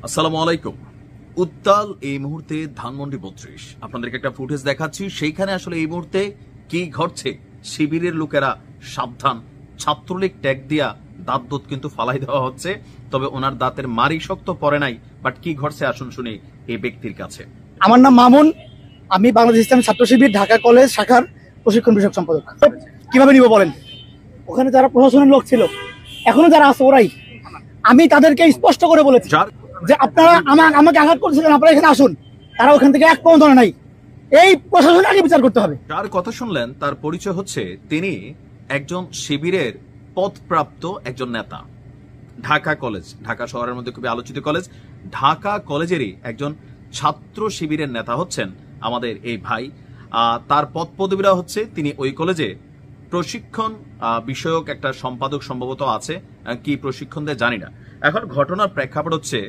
আসসালামু আলাইকুম। উত্তাল এই মুহূর্তে ধানমন্ডি ৩২ আপনাদেরকে একটা ফুটেজ দেখাচ্ছি। সেইখানে আসলে এই মুহূর্তে কি ঘটছে, শিবিরের লোকেরা সাবধান, ছাত্রলীগ ট্যাগ দিয়া দাঁত কিন্তু ফালাই দেওয়া হচ্ছে। তবে ওনার দাঁতের মারি শক্ত পড়ে নাই। বাট কি ঘটছে আসুন শুনি এই ব্যক্তির কাছে। আমার নাম মামুন, আমি বাংলাদেশ ইসলামী ছাত্র শিবির ঢাকা কলেজ শাখার প্রশিক্ষণ বিষয়ক সম্পাদক। কিভাবে নিব বলেন? ওখানে যারা প্রশাসনের লোক ছিল, এখনো যারা আছে ওরাই। আমি তাদেরকে স্পষ্ট করে বলেছি যে আপনারা আমাকে আঘাত করছিলেন, আপনারা এখানে আসুন। তারা ওখান থেকে এক পর্যন্ত নাই। এই প্রশাসন আগে বিচার করতে হবে। যার কথা শুনলেন তার পরিচয় হচ্ছে তিনি একজন শিবিরের পদপ্রাপ্ত একজন নেতা। ঢাকা কলেজ, ঢাকা শহরের মধ্যে খুবই আলোচিত কলেজ, ঢাকা কলেজেরই একজন ছাত্র শিবিরের নেতা হচ্ছেন আমাদের এই ভাই। তার পদ পদবীরা হচ্ছে তিনি ওই কলেজে প্রশিক্ষণ বিষয়ক একটা সম্পাদক সম্ভবত আছে, কি প্রশিক্ষণ দেয় জানি না। এখন ঘটনার প্রেক্ষাপট হচ্ছে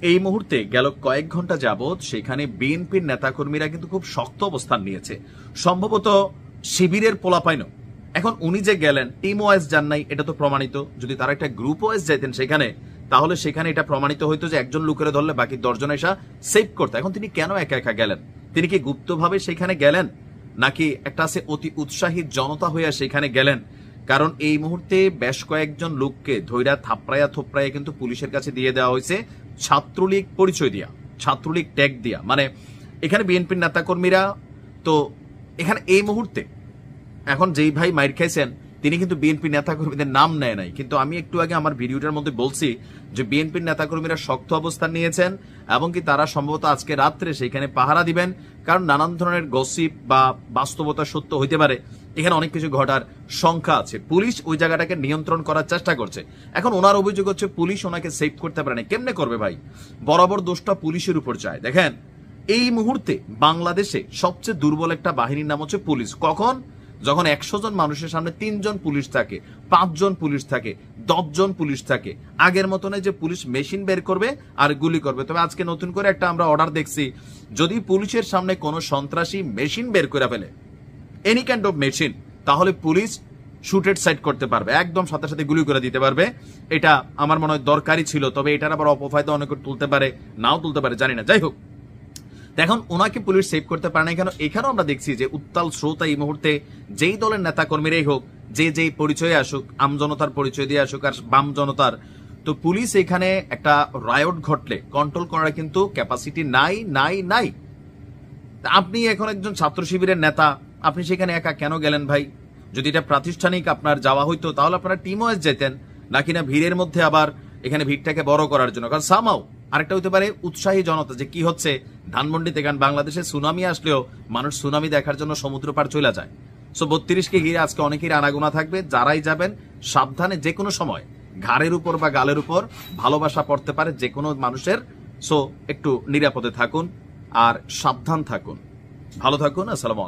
এই মুহূর্তে গেল কয়েক ঘন্টা যাবৎ সেখানে বিএনপির নেতাকর্মীরা কিন্তু খুব শক্ত অবস্থান নিয়েছে, সম্ভবত শিবিরের পোলাপাইন। এখন উনি যে গেলেন টিম ওয়াইজ যান নাই, এটা তো প্রমাণিত। যদি তারা একটা গ্রুপ ওয়াইজ যাইতেন সেখানে, তাহলে সেখানে এটা প্রমাণিত হইতো যে একজন লোকের ধরলে বাকি 10 জন এসা সেভ করতে। এখন তিনি কেন একা একা গেলেন? তিনি কি গুপ্তভাবে সেখানে গেলেন, নাকি একটা আছে অতি উৎসাহী জনতা হইয়া সেখানে গেলেন? কারণ এই মুহূর্তে বেশ কয়েকজন লোককে ধৈরা থাপড়াইয়া থোপড়াইয়া কিন্তু পুলিশের কাছে দিয়ে দেওয়া হয়েছে ছাত্রলীগ পরিচয় দিয়া, ছাত্রলীগ ট্যাগ দিয়া। মানে এখানে বিএনপির নেতাকর্মীরা তো এখানে এই মুহূর্তে এখন যেই ভাই মাইর খাইছেন তিনি কিন্তু বিএনপি নেতাকর্মীদের নাম নেয় নাই, কিন্তু আমি একটু আগে আমার ভিডিওটার মধ্যে বলছি যে বিএনপির নেতাকর্মীরা শক্ত অবস্থান নিয়েছেন এবং কি তারা সম্ভবত আজকে রাত্রে সেইখানে পাহারা দিবেন। কারণ নানান ধরনের গসিপ বা বাস্তবতা সত্য হইতে পারে, এখানে অনেক কিছু ঘটার সংখ্যা আছে। পুলিশ ওই জায়গাটাকে নিয়ন্ত্রণ করার চেষ্টা করছে। এখন ওনার অভিযোগ হচ্ছে পুলিশ ওনাকে সেভ করতে পারে না। কেমনে করবে ভাই? বরাবর দোষটা পুলিশের উপর যায়। দেখেন এই মুহূর্তে বাংলাদেশে সবচেয়ে দুর্বল একটা বাহিনীর নাম হচ্ছে পুলিশ। কখন? যখন 100 জন মানুষের সামনে 3 জন পুলিশ থাকে, 5 জন পুলিশ থাকে, 10 জন পুলিশ থাকে। আগের মতন যে পুলিশ মেশিন বের করবে আর গুলি করবে। তবে আজকে নতুন করে একটা আমরা অর্ডার দেখছি, যদি পুলিশের সামনে কোনো সন্ত্রাসী মেশিন বের করে ফেলে, এনি কাইন্ড অফ মেশিন, তাহলে পুলিশ শুটেড সাইড করতে পারবে, একদম সাথে সাথে গুলি করে দিতে পারবে। এটা আমার মনে হয় দরকারই ছিল। তবে এটার আবার অপফায়দা অনেকে তুলতে পারে, নাও তুলতে পারে, জানি না। যাই হোক, এখন ওনাকে পুলিশ সেভ করতে পারে না। কেন? এখানেও আমরা দেখছি যে উত্তাল স্রোত এই মুহূর্তে যেই দলের নেতা কর্মীরাই হোক, যে যেই পরিচয়ে আসুক, আমজনতার পরিচয় দিয়ে আসুক আর বাম জনতার, তো পুলিশ এখানে একটা রায়ট ঘটলে কন্ট্রোল করার কিন্তু ক্যাপাসিটি নাই নাই নাই। আপনি এখন একজন ছাত্র শিবিরের নেতা, আপনি সেখানে একা কেন গেলেন ভাই? যদি এটা প্রাতিষ্ঠানিক আপনার যাওয়া হইতো তাহলে আপনারা টিম ওয়াইজ যেতেন, নাকি না ভিড়ের মধ্যে আবার এখানে ভিড়টাকে বড় করার জন্য? কারণ সামাও আরেকটা হইতে পারে উৎসাহী জনতা যে কি হচ্ছে ধানমন্ডিতে। কারণ বাংলাদেশে সুনামি আসলেও মানুষ সুনামি দেখার জন্য সমুদ্র পার চলে যায়। সো 32কে ঘিরে আজকে অনেকেই আনাগোনা থাকবে। যারাই যাবেন সাবধানে, যে কোনো সময় ঘাড়ের উপর বা গালের উপর ভালোবাসা পড়তে পারে যে কোনো মানুষের। সো একটু নিরাপদে থাকুন আর সাবধান থাকুন, ভালো থাকুন। আসসালাম।